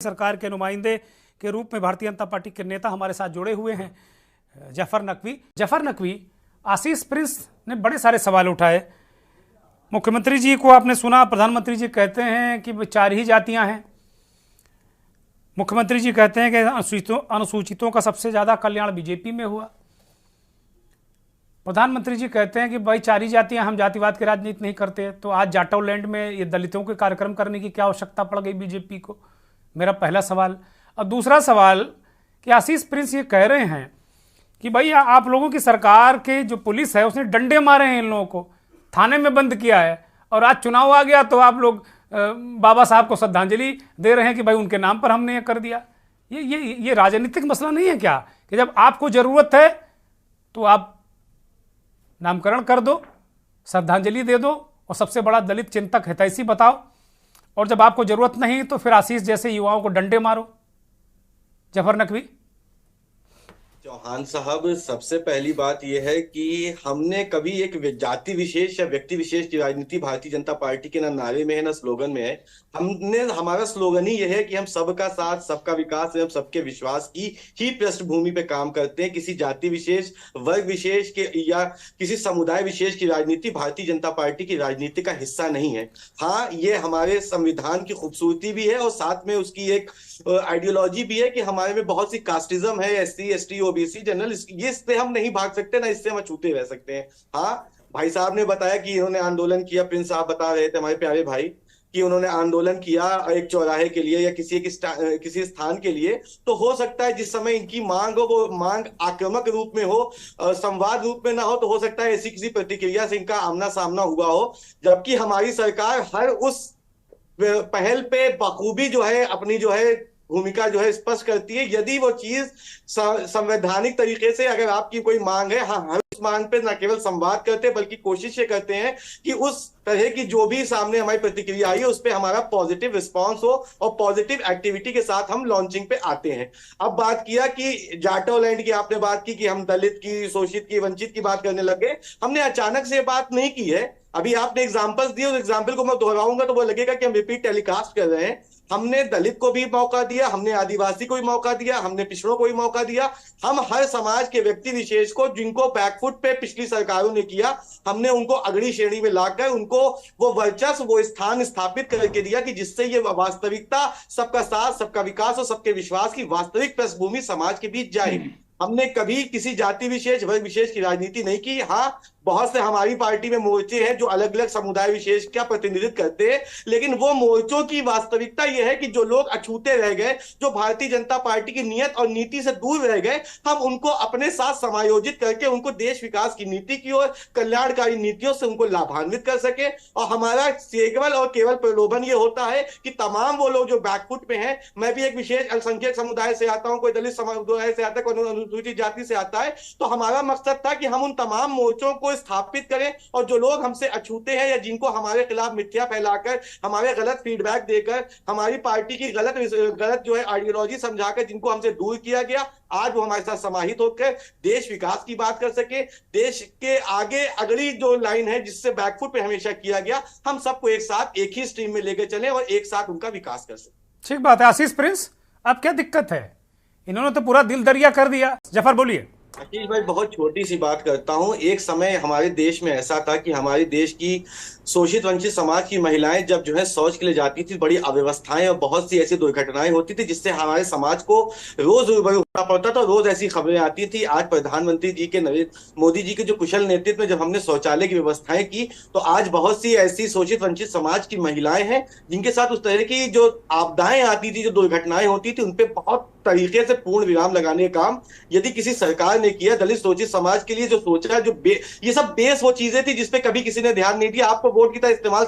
सरकार के नुमाइंदे के रूप में भारतीय जनता पार्टी के नेता हमारे साथ जुड़े हुए हैं जफर नकवी। आशीष प्रिंस ने बड़े सारे सवाल उठाए। मुख्यमंत्री जी को आपने सुना, प्रधानमंत्री जी कहते हैं कि 4 ही जातियां हैं। मुख्यमंत्री जी कहते हैं कि अनुसूचितों का सबसे ज़्यादा कल्याण बीजेपी में हुआ। प्रधानमंत्री जी कहते हैं कि भाई 4 ही जातियां, हम जातिवाद की राजनीति नहीं करते। तो आज जाटोलैंड में ये दलितों के कार्यक्रम करने की क्या आवश्यकता पड़ गई बीजेपी को? मेरा पहला सवाल। और दूसरा सवाल कि आशीष प्रिंस ये कह रहे हैं कि भाई आप लोगों की सरकार के जो पुलिस है उसने डंडे मारे हैं, इन लोगों को थाने में बंद किया है, और आज चुनाव आ गया तो आप लोग बाबा साहब को श्रद्धांजलि दे रहे हैं कि भाई उनके नाम पर हमने ये कर दिया। ये राजनीतिक मसला नहीं है क्या कि जब आपको जरूरत है तो आप नामकरण कर दो, श्रद्धांजलि दे दो और सबसे बड़ा दलित चिंतक हितैषी बताओ, और जब आपको जरूरत नहीं तो फिर आशीष जैसे युवाओं को डंडे मारो? जफर नकवी। चौहान साहब, सबसे पहली बात यह है कि हमने कभी एक जाति विशेष या व्यक्ति विशेष की राजनीति भारतीय जनता पार्टी के ना नारे में है ना स्लोगन में है। हमारा स्लोगन ही यह है कि हम सबका साथ, सबका विकास एवं सबके विश्वास की ही पृष्ठभूमि पे काम करते हैं। किसी जाति विशेष, वर्ग विशेष के या किसी समुदाय विशेष की राजनीति भारतीय जनता पार्टी की राजनीति का हिस्सा नहीं है। हाँ, ये हमारे संविधान की खूबसूरती भी है और साथ में उसकी एक आइडियोलॉजी भी है कि हमारे में बहुत सी कास्टिज्म है, SC ST OBC जनरल, ये इससे हम नहीं भाग सकते, ना इससे हम अछूते रह सकते हैं। हाँ, भाई साहब ने बताया कि इन्होंने आंदोलन किया, प्रिंस साहब बता रहे थे हमारे प्यारे भाई कि उन्होंने आंदोलन किया एक चौराहे के लिए या किसी स्थान के लिए। तो हो सकता है जिस समय इनकी मांग हो वो मांग आक्रामक रूप में हो, संवाद रूप में ना हो, तो हो सकता है ऐसी किसी प्रतिक्रिया से इनका आमना सामना हुआ हो। जबकि हमारी सरकार हर उस पहल पे बखूबी जो है अपनी जो है भूमिका जो है स्पष्ट करती है। यदि वो चीज संवैधानिक तरीके से अगर आपकी कोई मांग है, हाँ, हम उस मांग पे न केवल संवाद करते बल्कि कोशिश ये करते हैं कि उस तरह की जो भी सामने हमारी प्रतिक्रिया आई है उस पे हमारा पॉजिटिव रिस्पांस हो और पॉजिटिव एक्टिविटी के साथ हम लॉन्चिंग पे आते हैं। अब बात किया कि जाटोलैंड की आपने बात की कि हम दलित की, शोषित की, वंचित की बात करने लगे। हमने अचानक से बात नहीं की है। अभी आपने एग्जाम्पल्स दिए, उस एग्जाम्पल को मैं दोहराऊंगा तो वो लगेगा कि हम रिपीट टेलीकास्ट कर रहे हैं। हमने दलित को भी मौका दिया, हमने आदिवासी को भी मौका दिया, हमने पिछड़ों को भी मौका दिया। हम हर समाज के व्यक्ति विशेष को जिनको बैकफुट पे पिछली सरकारों ने किया, हमने उनको अगली श्रेणी में लाकर उनको वो वर्चस्व, वो स्थान स्थापित करके दिया कि जिससे ये वास्तविकता, सबका साथ, सबका विकास और सबके विश्वास की वास्तविक पृष्ठभूमि समाज के बीच जाएगी। हमने कभी किसी जाति विशेष, वर्ग विशेष की राजनीति नहीं की। हाँ, बहुत से हमारी पार्टी में मोर्चे हैं जो अलग अलग समुदाय विशेष का प्रतिनिधित्व करते हैं, लेकिन वो मोर्चों की वास्तविकता यह है कि जो लोग अछूते रह गए, जो भारतीय जनता पार्टी की नीयत और नीति से दूर रह गए, हम उनको अपने साथ समायोजित करके उनको देश विकास की नीति की ओर, कल्याणकारी नीतियों से उनको लाभान्वित कर सके। और हमारा केवल और केवल प्रलोभन ये होता है कि तमाम वो लोग जो बैकफुट में हैं, मैं भी एक विशेष अल्पसंख्यक समुदाय से आता हूं, कोई दलित समुदाय से आता है, कोई अनुसूचित जाति से आता है, तो हमारा मकसद था कि हम उन तमाम मोर्चों को स्थापित करें और जो लोग हमसे अछूते हैं या जिनको हमारे खिलाफ मिथ्या फैलाकर, हमारे गलत फीडबैक देकर, हमारी पार्टी की गलत जो है आइडियोलॉजी समझाकर जिनको हमसे दूर किया गया, आज वो हमारे साथ समाहित होकर देश विकास की बात कर सके। देश के आगे अगली जो लाइन है जिससे बैकफुट पे हमेशा किया गया, हम सबको एक साथ एक ही स्ट्रीम में लेकर चले और एक साथ उनका विकास कर सके। ठीक बात है। आशीष प्रिंस, अब क्या दिक्कत है? इन्होंने तो पूरा दिल दरिया कर दिया। जफर बोलिए। आशीष भाई, बहुत छोटी सी बात करता हूं। एक समय हमारे देश में ऐसा था कि हमारे देश की शोषित वंचित समाज की महिलाएं जब जो है शौच के लिए जाती थी, बड़ी अव्यवस्थाएं और बहुत सी ऐसी दुर्घटनाएं होती थी जिससे हमारे समाज को रोज रूबरू होना पड़ता था, रोज ऐसी खबरें आती थी। आज प्रधानमंत्री जी के, नरेंद्र मोदी जी के जो कुशल नेतृत्व में जब हमने शौचालय की व्यवस्थाएं की, तो आज बहुत सी ऐसी शोषित वंचित समाज की महिलाएं हैं जिनके साथ उस तरह की जो आपदाएं आती थी, जो दुर्घटनाएं होती थी, उनपे बहुत तरीके से पूर्ण विराम लगाने का काम यदि किसी सरकार ने किया, दलित शोषित समाज के लिए जो सोचा, जो ये सब बेस वो चीजें थी जिसपे कभी किसी ने ध्यान नहीं दिया। आपको वोट की तरह इस्तेमाल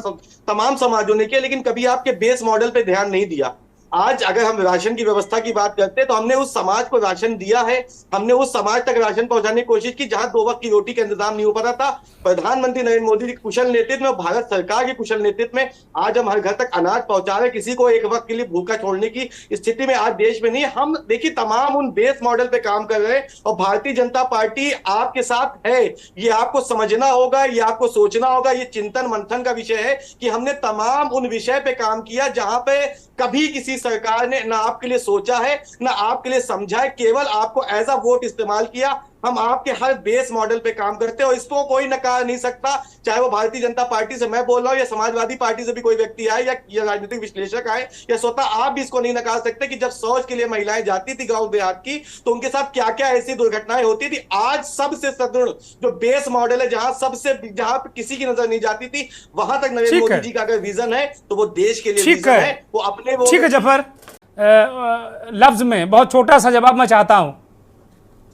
तमाम समाजों ने किया, लेकिन कभी आपके बेस मॉडल पे ध्यान नहीं दिया। आज अगर हम राशन की व्यवस्था की बात करते हैं तो हमने उस समाज को राशन दिया है, हमने उस समाज तक राशन पहुंचाने की कोशिश की जहां 2 वक्त की रोटी का इंतजाम नहीं हो पा रहा था। प्रधानमंत्री नरेंद्र मोदी के कुशल नेतृत्व में, भारत सरकार के कुशल नेतृत्व में आज हम हर घर तक अनाज पहुंचा रहे, किसी को एक वक्त के लिए भूखा छोड़ने की स्थिति में आज देश में नहीं। हम देखिए तमाम उन बेस मॉडल पे काम कर रहे हैं और भारतीय जनता पार्टी आपके साथ है। ये आपको समझना होगा, ये आपको सोचना होगा, ये चिंतन मंथन का विषय है कि हमने तमाम उन विषय पे काम किया जहां पे कभी किसी सरकार ने ना आपके लिए सोचा है, ना आपके लिए समझा है, केवल आपको एज अ वोट इस्तेमाल किया। हम आपके हर बेस मॉडल पे काम करते हैं और इसको कोई नकार नहीं सकता, चाहे वो भारतीय जनता पार्टी से मैं बोल रहा हूं या समाजवादी पार्टी से भी कोई व्यक्ति आए या राजनीतिक विश्लेषक आए या स्वतः आप भी इसको नहीं नकार सकते कि जब शौच के लिए महिलाएं जाती थी गांव देहात की तो उनके साथ क्या क्या ऐसी दुर्घटनाएं होती थी। आज सबसे सुदृढ़ जो बेस मॉडल है, जहां पे किसी की नजर नहीं जाती थी, वहां तक नरेंद्र मोदी जी का अगर विजन है तो वो देश के लिए विजन है। वो अपने वो ठीक है जफर, लफ्ज में बहुत छोटा सा जवाब मैं चाहता हूं।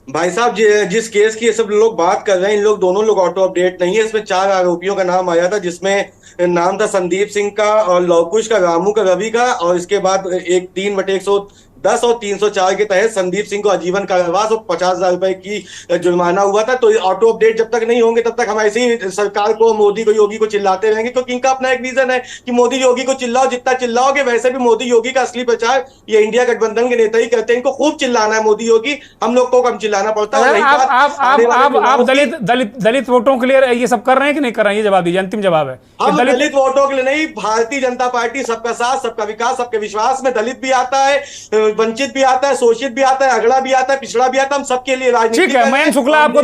भाई साहब, जिस केस की ये सब लोग बात कर रहे हैं, इन लोग दोनों लोग ऑटो अपडेट नहीं है। इसमें 4 आरोपियों का नाम आया था, जिसमें नाम था संदीप सिंह का और लवकुश का, रामू का, रवि का, और इसके बाद एक 3/110 और 304 के तहत संदीप सिंह को आजीवन कारावास और 50,000 रुपए की जुर्माना हुआ था। तो ऑटो अपडेट जब तक नहीं होंगे तब तक हम ऐसे ही सरकार को, मोदी को, योगी को चिल्लाते रहेंगे, क्योंकि इनका अपना एक विजन है कि मोदी योगी को चिल्लाओ, जितना चिल्लाओगे वैसे भी मोदी योगी का असली प्रचार ये इंडिया गठबंधन के नेता ही करते हैं। इनको खूब चिल्लाना है मोदी योगी, हम लोग को कम चिल्लाना पड़ता है। आप दलित वोटों के लिए ये सब कर रहे हैं कि नहीं कर रहे हैं, ये जवाब दीजिए, अंतिम जवाब है। हम दलित वोटों के लिए नहीं, भारतीय जनता पार्टी सबका साथ, सबका विकास, सबके विश्वास में दलित भी आता है, वंचित भी आता है, शोषित भी आता है, अगड़ा भी आता है, पिछड़ा भी आता है, हम सबके लिए राजनीति। ठीक है, मयंक शुक्ला आपको